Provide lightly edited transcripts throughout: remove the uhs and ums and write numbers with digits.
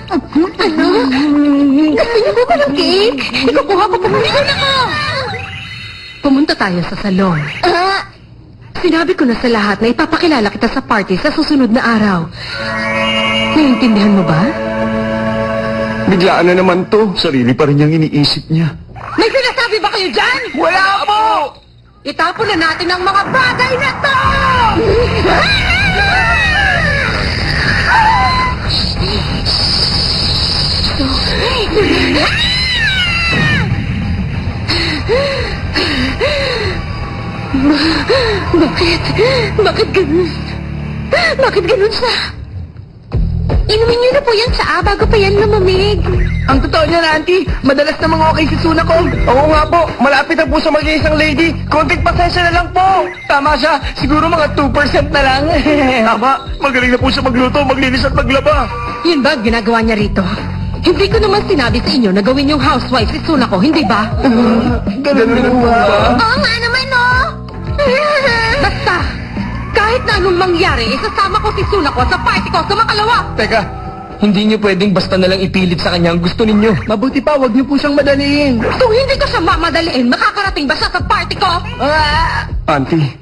Ano? Gusto niyo po ba ng cake? Ikukuha ko po muna ako. Pumunta tayo sa salon. Sinabi ko na sa lahat na ipapakilala kita sa party sa susunod na araw. Naiintindihan mo ba? Biglaan na naman to. Sarili pa rin niyang iniisip niya. May sinasabi ba kayo dyan? Wala po! Itapon na natin ang mga bagay na to! Bakit ganun? Bakit ganun siya? Inumin niyo na po yung tsaa bago pa yan lumamig. Ang totoo niyan, Auntie, madalas namang okay si Suna ko. Oo nga po, malapit na po sa maging isang lady. Konting pasensya na lang po. Tama siya, siguro mga 2% na lang. Tama, magaling na po siya magluto, maglinis at maglaba. Yun ba ginagawa niya rito? Hindi ko naman sinabi sa inyo na gawin yung housewife si Suna ko, hindi ba? Ganun na po ba? Oo nga naman, oh. Basta, kahit na anong mangyari, isasama ko si Suna ko sa party ko sa makalawa. Teka, hindi niyo pwedeng basta na lang ipilit sa kanya ang gusto ninyo. Mabuti pa, wag niyo po siyang madaliin. Kung hindi ko siya mamadaliin, makakarating ba siya sa party ko? Auntie,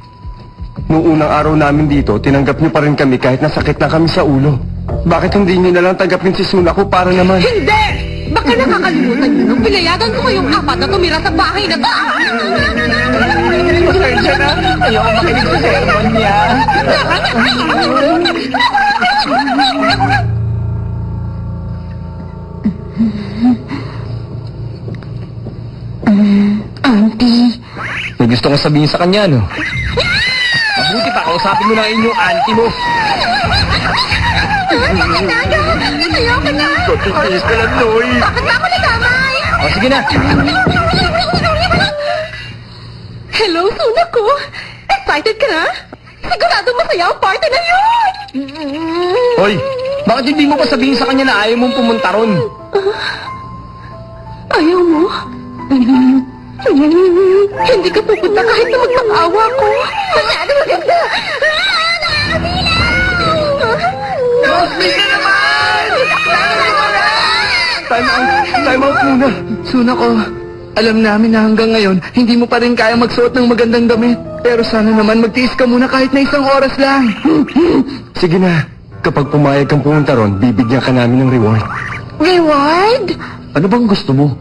noong unang araw namin dito, tinanggap niyo pa rin kami kahit nasakit na kami sa ulo. Bakit hindi niyo na lang tanggapin si Suna ko para naman? Hindi! Baka nakakalimutan niyo nung pinayagan ko kayong apat na tumira sa bahay na to. Pasensya na, ayoko makinig sa sermon niya. Auntie. May gusto kong sabihin sa kanya, no? Mabuti pa, kausapin mo na inyong auntie mo. Ayoko na. Pagkikis ka lang, Noy. Bakit ba ako nadamay? O, sige na. Hello, Suna ko. Excited ka na? Sigurado masaya ang party na yun! Hoy, bakit hindi mo pa sabihin sa kanya na ayaw mong pumunta ron? Ayaw mo? Hindi ka pupunta kahit na magpang-awa ko. Masyado maganda. Rosely na naman! Time out muna. Suna ko, alam namin na hanggang ngayon, hindi mo pa rin kaya magsuot ng magandang damit. Pero sana naman magtiis ka muna kahit na isang oras lang. Sige na. Kapag pumayag kang pumunta ron, bibigyan ka namin ng reward. Reward? Ano bang gusto mo?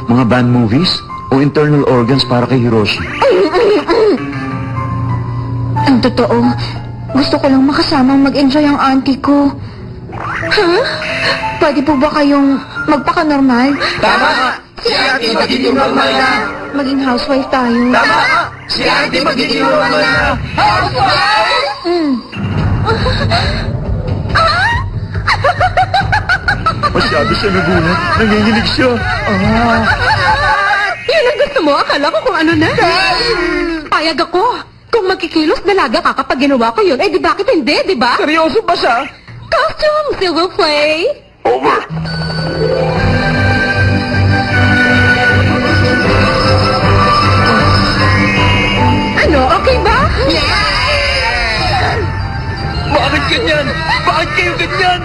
Mga band movies? O internal organs para kay Hiroshi? Ang totoo, gusto ko lang makasamang mag-enjoy ang auntie ko. Pwede po ba kayong magpaka-normal? Tama! Si Auntie magiging normal na! Maging housewife tayo. Tama! Si Auntie magiging normal na! Masyado siya nagulat. Nanginginig siya. Yun ang gusto mo? Akala ko kung ano na. Payag ako. Kung magkikilos dalaga ka kapag ginawa ko yun, eh di bakit hindi, di ba? Seryoso ba siya? Costumes, you will play. Over. Ano, okay ba? Bakit ganyan? Bakit kayo ganyan?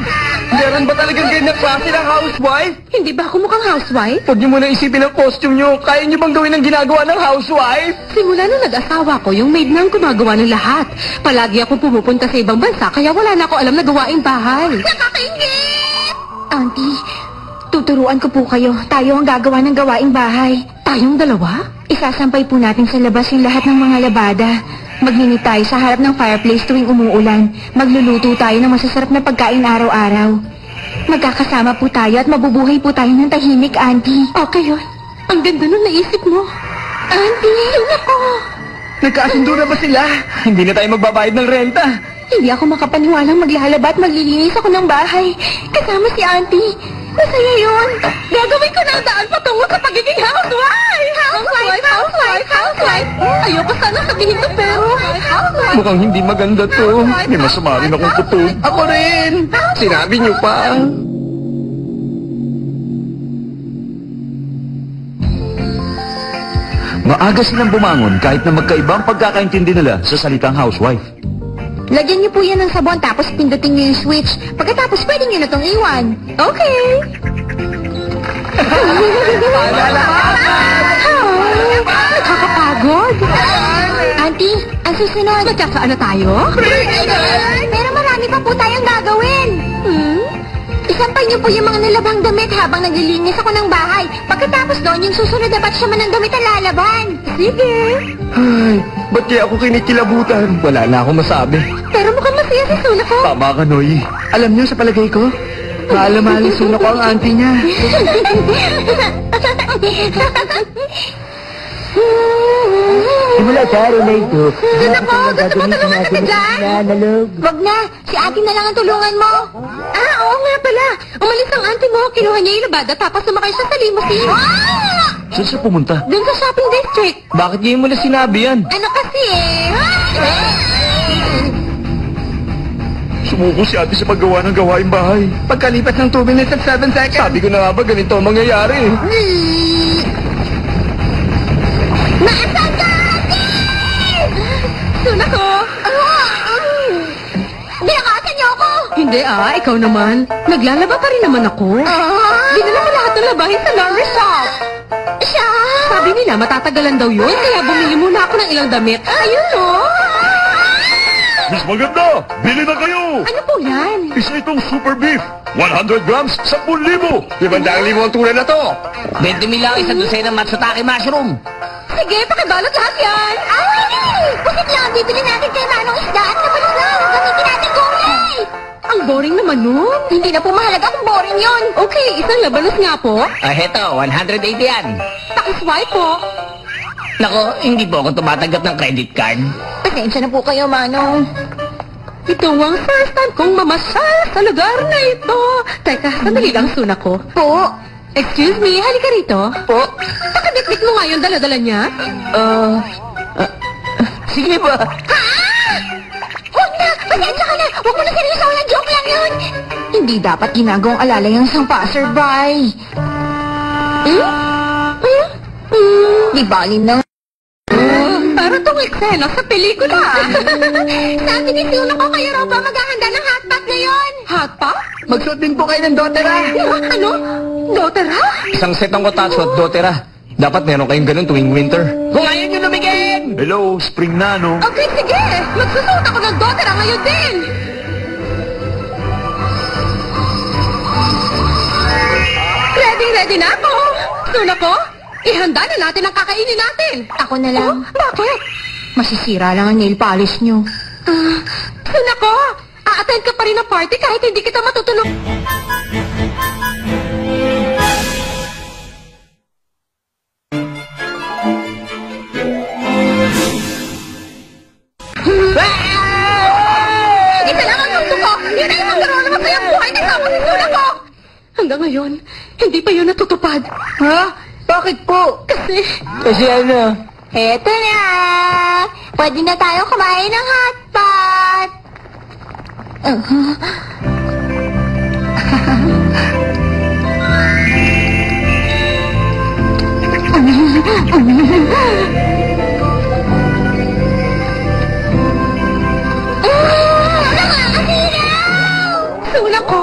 Meron ba talagang ganyan klase ng housewife? Hindi ba ako mukhang housewife? Huwag niyo muna isipin ang costume niyo. Kaya niyo bang gawin ang ginagawa ng housewife? Simula nung nag-asawa ko, yung maid na ang gumagawa ng lahat. Palagi ako pumupunta sa ibang bansa, kaya wala na ako alam na gawaing bahay. Nakakaingit! Auntie, tuturuan ko po kayo. Tayo ang gagawa ng gawaing bahay. Tayong dalawa? Isasampay po natin sa labas yung lahat ng mga labada. Magninit tayo sa harap ng fireplace tuwing umuulan. Magluluto tayo ng masasarap na pagkain araw-araw. Magkakasama po tayo at mabubuhay po tayo ng tahimik, Auntie. Okay yun. Ang ganda nun naisip mo. Auntie, yun ako. Nagkasundo na ba sila? Hindi na tayo magbabayad ng renta. Hindi ako makapaniwalang maglalaba at maglilinis ako ng bahay. Kasama si Auntie. Masaya yun. Gagawin ko na ang daan patungo sa pagiging housewife! Housewife! Ayoko sana sabihin to pero... Mukhang hindi maganda to. May masama rin akong kutob. Ako rin. Sinabi niyo pa. Maaga silang bumangon kahit na magkaibang pagkakaintindi nila sa salitang housewife. Lagyan niyo po yan ng sabon tapos pindutin niyo yung switch. Pagkatapos pwede niyo na itong iwan. Okay. Nakakapagod. Auntie, ang susunod. Magkasaan na tayo? Pero marami pa po tayong gagawin. Isampay niyo po yung mga nalabang damit habang naglilinis ako ng bahay. Pagkatapos doon, yung susunod na batch naman ng damit ang lalaban. Sige. Ay, ba't kaya ako kinikilabutan? Wala na akong masabi. Pero mukhang masaya si Suna ko. Tama ka, Noy. Alam niyo, sa palagay ko, mahal ni Suna ko ang auntie niya. Simula sa araw na ito. Suna ko, gusto mo tulungan kita dyan? Wag na, si ate na lang ang tulungan mo. Oo nga pala. Umalis ang auntie mo, kinuha niya yung labada tapos sumakay siya sa limousine. Saan siya pumunta? Doon sa shopping district. Bakit ngayon mo na sinabi yan? Ano kasi Sumuko si ate sa paggawa ng gawaing bahay. Pagkalipas ng 2 minutes at 7 seconds. Sabi ko na nga ba, ganito ang mangyayari. Nasaan ka, ate? Suna ko. Binakasan niyo ako. Hindi ikaw naman. Naglalaba pa rin naman ako. Dinala ko lahat ng labahin sa laundry shop. Siya? Sabi nila matatagalan daw yun, kaya bumili muna ako ng ilang damit. Ayun Mas maganda! Bili na kayo! Ano po yan? Isa itong super beef. 100 grams, 10,000. 500,000 ang tunay na to. 20 mil lang isang dosena matsutake mushroom. Sige, pakibalot lahat yan. Pusit lang ang bibili natin kay Manong Isda at napalis lang. Gamitin natin gulay. Ang boring naman nun. Hindi na po mahalaga kung boring yun. Okay, isang labanos nga po. Heto, 180 yan. Pakiswipe po. Nako, hindi po ako tumatanggap ng credit card. Pasensya na po kayo, Manong. Ito ang first time kong mamasyal sa lugar na ito. Teka, sandali lang, Suna ko. Po. Excuse me, halika rito. Po? Pakadikdik mo nga yung dala-dala niya. Sige ba? Huwag na! Pasensya ka na! Huwag mo na seryosohin ang joke lang yun! Hindi dapat ginagawang alalay ang isang passerby. Di bali na. Para tong eksena sa pelikula. Sabi ni Suna ko kayo raw ba maghahanda ng hotpot ngayon? Hotpot? Magsuot din po kayo ng dotera. Ano? Dotera? Isang set ng kotatsu at dotera. Dapat meron kayong ganun tuwing winter. Kung ayaw nyo lumigin! Hello, spring na, no? Okay, sige. Magsusuot ako ng dotera ngayon din. Ready na ako. Suna ko, ihanda na natin ang kakainin natin. Ako na lang. Bakit? Masisira lang ang nail polish nyo. Suna ko, a-attend ka pa rin ng party kahit hindi kita matutulog. Isa lang ang gusto ko. Yun ay magkaroon naman kayang buhay kasama si Suna ko. Hanggang ngayon, hindi pa yun natutupad. Ha? Bakit po? Kasi ano? Eto na! Pwede na tayo kumain ng hotpot! Suna ko?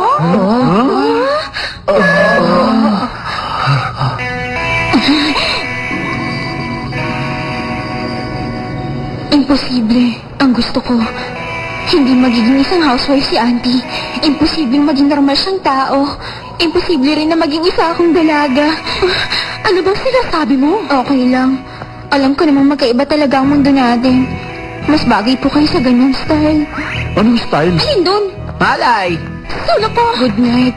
Imposible. Ang gusto ko. Hindi magiging isang housewife si Auntie. Imposible maging normal siyang tao. Imposible rin na maging isa akong dalaga. Ano bang sinasabi mo? Okay lang. Alam ko namang magkaiba talaga ang mundo natin. Mas bagay po kayo sa ganyang style. Anong style? Alin doon? Malay! Suna ko. Good night.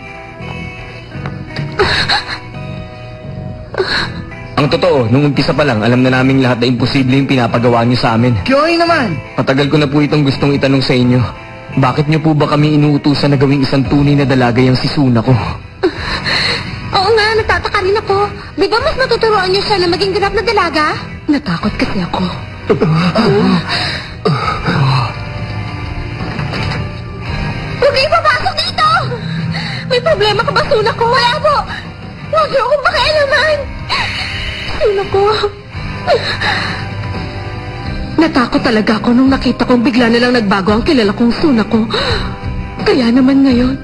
Ang totoo, nung umpisa pa lang, alam na naming lahat na imposible yung pinapagawa niyo sa amin. Kyoy naman! Matagal ko na po itong gustong itanong sa inyo. Bakit niyo po ba kami inuutusan na gawing isang tunay na dalaga yung si Suna ko? Oo nga, nagtataka rin ako. Di ba mas matuturoan niyo siya na maging ganap na dalaga? Natakot kasi ako. Huwag kayo papasok dito! May problema ka ba, Suna ko? Wala po! Huwag niyo akong pakialaman! Suna ko. Natakot talaga ako nung nakita kong bigla na lang nagbago ang kilala kong Sunako. Kaya naman ngayon.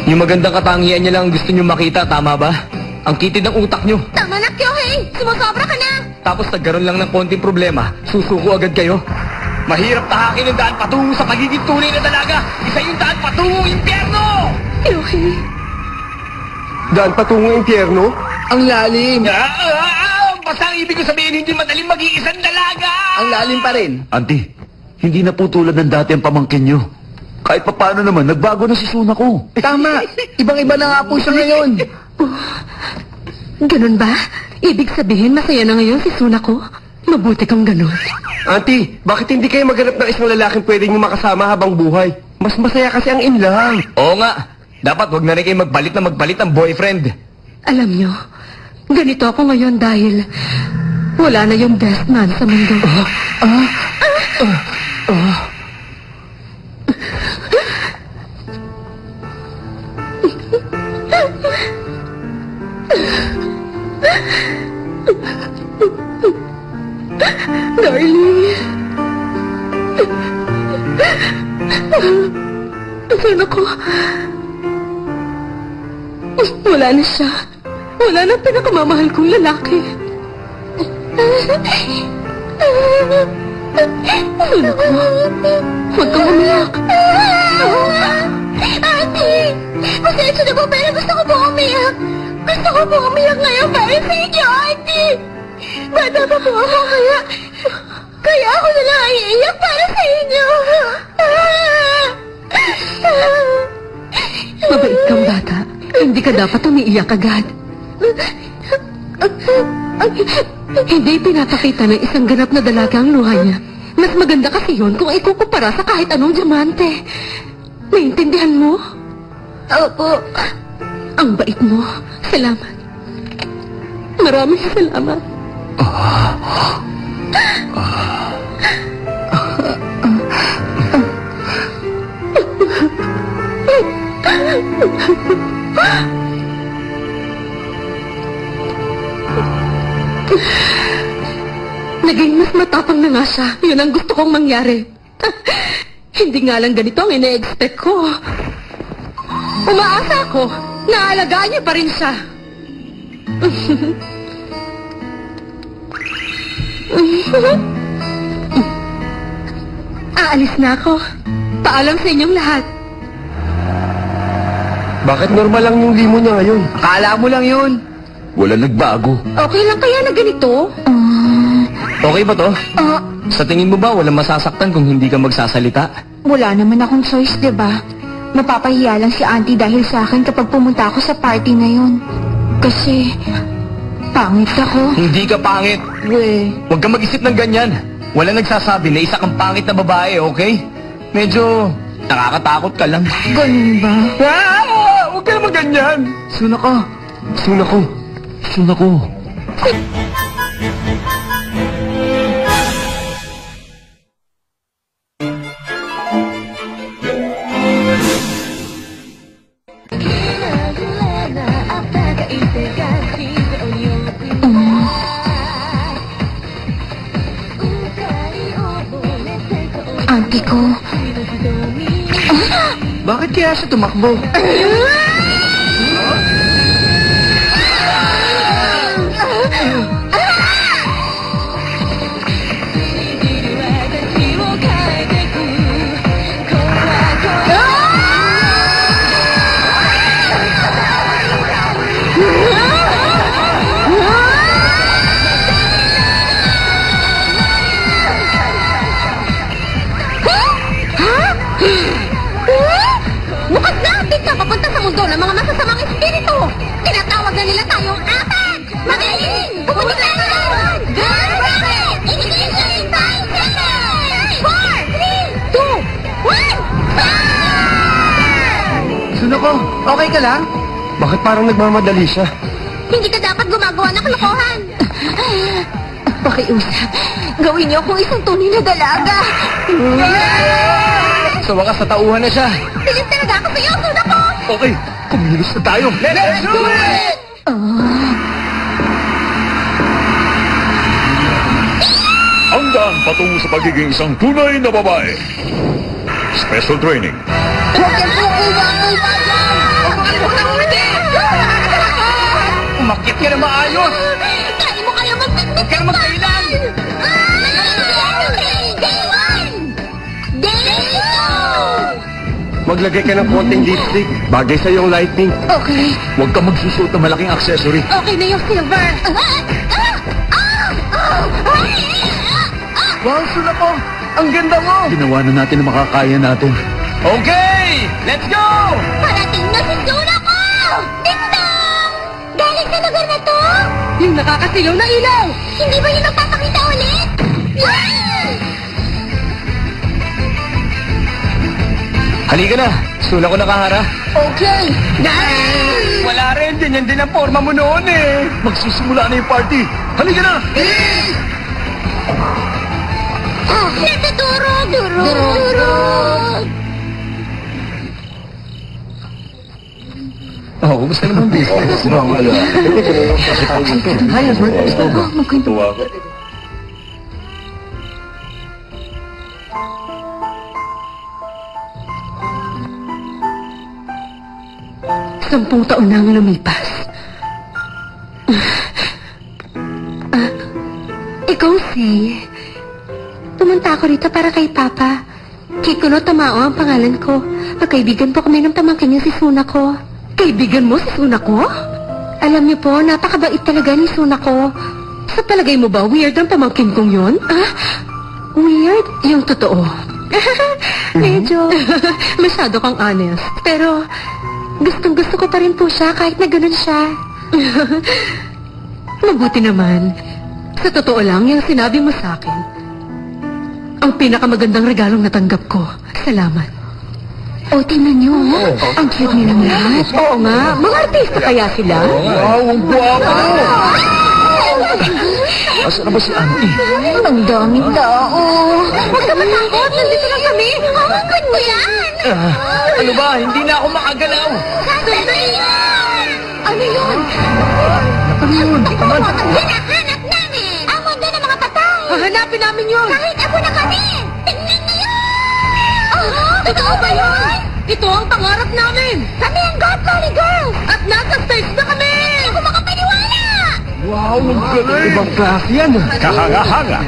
Yung magandang katangian niya lang gusto niyo makita, tama ba? Ang kitid ng utak niyo. Tama na, Kyohei! Sumusobra ka na! Tapos nagkaroon lang ng konting problema, susuko agad kayo. Mahirap tahakin yung daan patungo sa pagiging tunay na dalaga. Isa yung daan patungo impyerno! Kyohei, Daan patungo impyerno? Ang lalim. Basta ang ibig ko sabihin, hindi madaling maging isang dalaga! Ang lalim pa rin. Auntie, hindi na po tulad ng dati ang pamangkin nyo. Kahit papaano naman, nagbago na si Sunako. Tama. Ibang-iba na nga po siya ngayon. ganun ba? Ibig sabihin masaya na ngayon si Sunako? Mabuti kang ganun. Auntie, bakit hindi kayo maghanap ng isang lalaking pwedeng nyo makasama habang buhay? Mas masaya kasi ang inlang. Oo nga. Dapat wag na rin kayo magpalit ng boyfriend. Alam nyo, ganito ako ngayon dahil wala na yung best man sa mundo. Darling. Nasaan ako? Wala na siya. Wala na pinakamamahal kong lalaki. Anak ko, huwag kang umiyak. Ate! Pasensya na po, pero gusto ko po umiyak. Gusto ko po umiyak ngayon para sa inyo, Ate! Bata pa po ako, kaya ako na lang iiyak para sa inyo. Mabait kang bata. Hindi ka dapat umiiyak agad. Hindi pinapakita ng isang ganap na dalaga ang luha niya. Mas maganda kasi yun kung ikukumpara sa kahit anong diamante. Naintindihan mo? Opo. Ang bait mo. Salamat. Maraming salamat. Naging mas matapang na nga siya. Yun ang gusto kong mangyari. Hindi nga lang ganito ang ina-expect ko. Umaasa ako na alagaan niya pa rin siya. Aalis na ako. Paalam sa inyong lahat. Bakit normal lang yung limo niya ngayon? Akala mo lang yun. Wala nagbago. Okay lang kaya na ganito? Okay ba to? Sa tingin mo ba walang masasaktan kung hindi ka magsasalita? Wala naman akong choice, diba? Mapapahiya lang si Auntie dahil sa akin kapag pumunta ako sa party na yun. Kasi, pangit ako. Hindi ka pangit. Huwag kang mag-isip ng ganyan. Wala nagsasabi na isa kang pangit na babae, okay? Medyo nakakatakot ka lang. Ganun ba? Huwag ka naman ganyan. Sunako. Sunako. Auntie ko. Bakit kaya siya tumakbo? Bukas na! Atin ka papunta sa mundo ng mga masasamang espiritu! Tinatawag na nila tayong apat! Magaling! Pumunta na naman! Girl Rocket! Ignition! 5 seconds! 4, 3, 2, 1, Sunako, okay ka lang? Bakit parang nagmamadali siya? Hindi ka dapat gumagawa ng kalokohan! Pakiusap, gawin niyo akong isang tunay na dalaga! Sa wakas, natauhan na siya. Pilit talaga ako sa'yo, suda ko! Okay, kumilos na tayo. Let's do it! Ang daan patungo sa pagiging isang tunay na babae. Special training. Umakyat ka na maayos! Kaya mo kaya magpiknik Huwag ka na magkailan! Maglagay ka ng konting lipstick. Bagay sa yung lighting. Okay. Huwag ka magsusuot ng malaking accessory. Okay na yung silver. Wow, Suna ko! Ang ganda mo! Ginawa na natin ang makakaya natin. Okay! Let's go! Parating na si Suna ko! Ding-dong! Galing sa lugar na to? Yung nakakasilaw na ilaw. Hindi ba yun magpapakita ulit? Halika na! Suna ko nakahara. Okay. Wala rin! Ganyan din ang forma mo noon eh! Magsisimula na yung party. Halika na! Natuturo! Durog! Oh, kumusta naman business? Magkwento. Sampung taon na ang lumipas. Ikaw si... Pumunta ako rito para kay Papa. Kikuno Tamao ang pangalan ko. Magkaibigan po kami ng pamangkin niya si Suna ko. Kaibigan mo si Suna ko? Alam niyo po, napakabait talaga ni Suna ko. Sa palagay mo ba, weird ang pamangkin kong yun? Weird? Yung totoo. Medyo. Masyado kang honest. Pero, gustong-gusto ko pa rin po siya kahit na ganun siya. Mabuti naman. Sa totoo lang, yung sinabi mo sa akin, ang pinakamagandang regalong natanggap ko. Salamat. O, tingnan niyo. Ang cute nilang lahat. Oo nga, mga artista kaya sila? Wow, ang guwapo! Asa na ba si Auntie? Ang daming tao. Huwag ka matakot! Nandito lang kami! Hawagin mo yan! Ano ba? Hindi na ako makagalaw! Sandali yan! Ano yun? Hinahanap namin! Ang mundo ng mga patay! Hahanapin namin yun! Kahit ako na kami! Tingnan niyo yan! Totoo ba yun? Ito ang pangarap namin! Kami ang God Valley Girls! At nasa stage na kami! Hindi ako makapaniwala! Wow, ang galing! Ibang klase yan. Kahanga-hanga!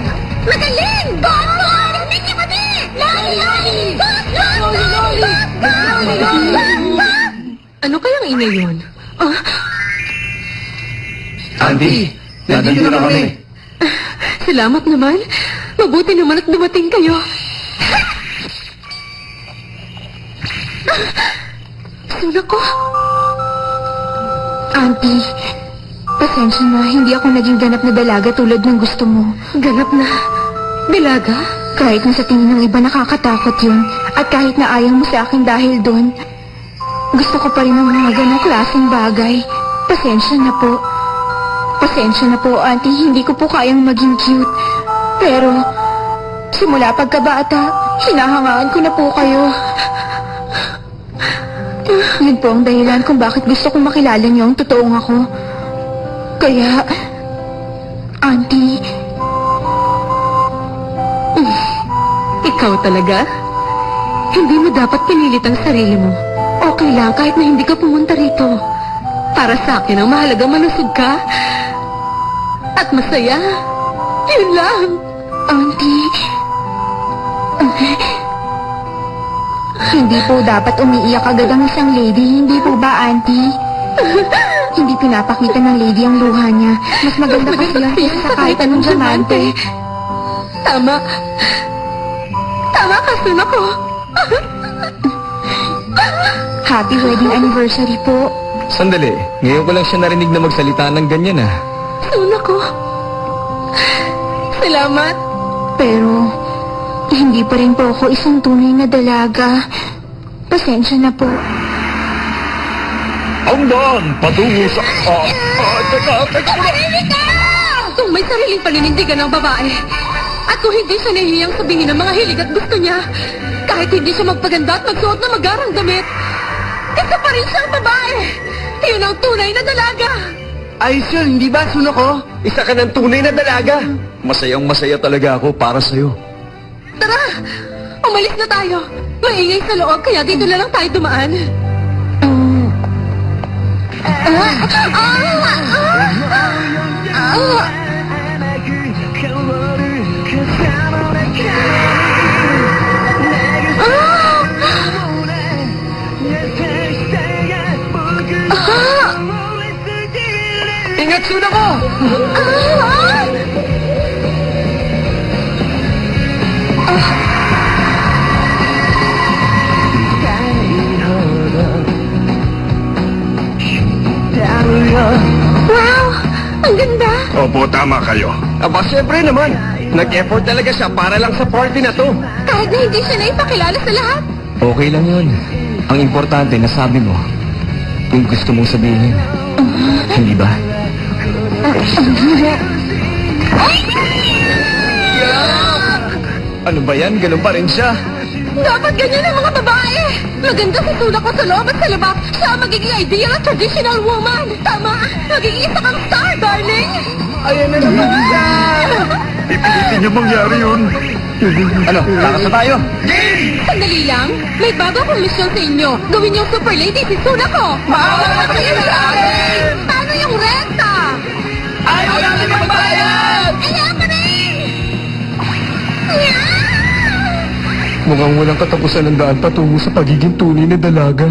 Magaling! God Valley! Tingnan niyo kami! Loli! Loli! God Loli! Loli! God Loli! Ano kayang ina yun? Auntie, nandito na kami. Salamat naman. Mabuti naman at dumating kayo. Suna ko. Auntie, pasensya na. Hindi ako naging ganap na dalaga tulad ng gusto mo. Ganap na. Bilaga? Kahit na sa tingin ng iba nakakatakot yun. At kahit na ayaw mo sa akin dahil doon, gusto ko pa rin ng mga ganong klaseng bagay. Pasensya na po. Pasensya na po, Auntie. Hindi ko po kayang maging cute. Pero, simula pagkabata, hinahangaan ko na po kayo. Yun po ang dahilan kung bakit gusto kong makilala niyo ang totoong ako. Kaya, Auntie, Ikaw talaga? Hindi mo dapat pinilit ang sarili mo. Okay lang kahit na hindi ka pumunta rito. Para sa akin ang mahalaga malusog ka. At masaya. Yun lang. Auntie, hindi po dapat umiiyak agad ang isang lady. Hindi po ba, Auntie? Hindi pinapakita ng lady ang luha niya. Mas maganda kasi yan kaysa sa kahit anong diamante. Tama. Tama ka, Suna ko. Happy wedding anniversary po. Sandali, ngayon ko lang siya narinig na magsalita ng ganyan ah. Suna ko. Salamat. Pero, hindi pa rin po ako isang tunay na dalaga. Pasensya na po. Ang daan, patungo sa... teka muna! Kung may sariling paninindigan ng babae, at kung hindi siya nahihiyang sabihin ang mga hilig at gusto niya, kahit hindi siya magpaganda at magsuot na magarang damit, isa pa rin siyang babae. Yun ang tunay na dalaga. Ayos yun, hindi ba, Sunoko? Isa ka ng tunay na dalaga. Masayang masaya talaga ako para sa'yo. Tara! Umalis na tayo. Maingay sa loob, kaya dito na lang tayo dumaan. Ingat, Sunoko! Wow! Ang ganda! Opo, tama kayo. Aba, syempre naman. Nag-effort talaga siya para lang sa party na to. Kahit na hindi siya naipakilala sa lahat. Okay lang yun. Ang importante, nasabi mo yung gusto mong sabihin. Hindi ba? Ano ba yan? Ganun pa rin siya. Dapat ganyan ang mga babae. Maganda si Sunako sa loob at sa labas. Siya ang magiging ideal at traditional woman. Tama. Magiging isa kang star, darling. Ayan na naman siya! Pipilitin niyo mangyari yun. Ano, takas na tayo? Sandali lang. May bago akong misyon sa inyo. Gawin yung super lady si Sunako. Maawa na kayo sa akin! Paano yung renta? Ayaw namin magbayad! Kaya pa rin! Mukhang walang katapusan ng daan patungo sa pagiging tunay na dalaga.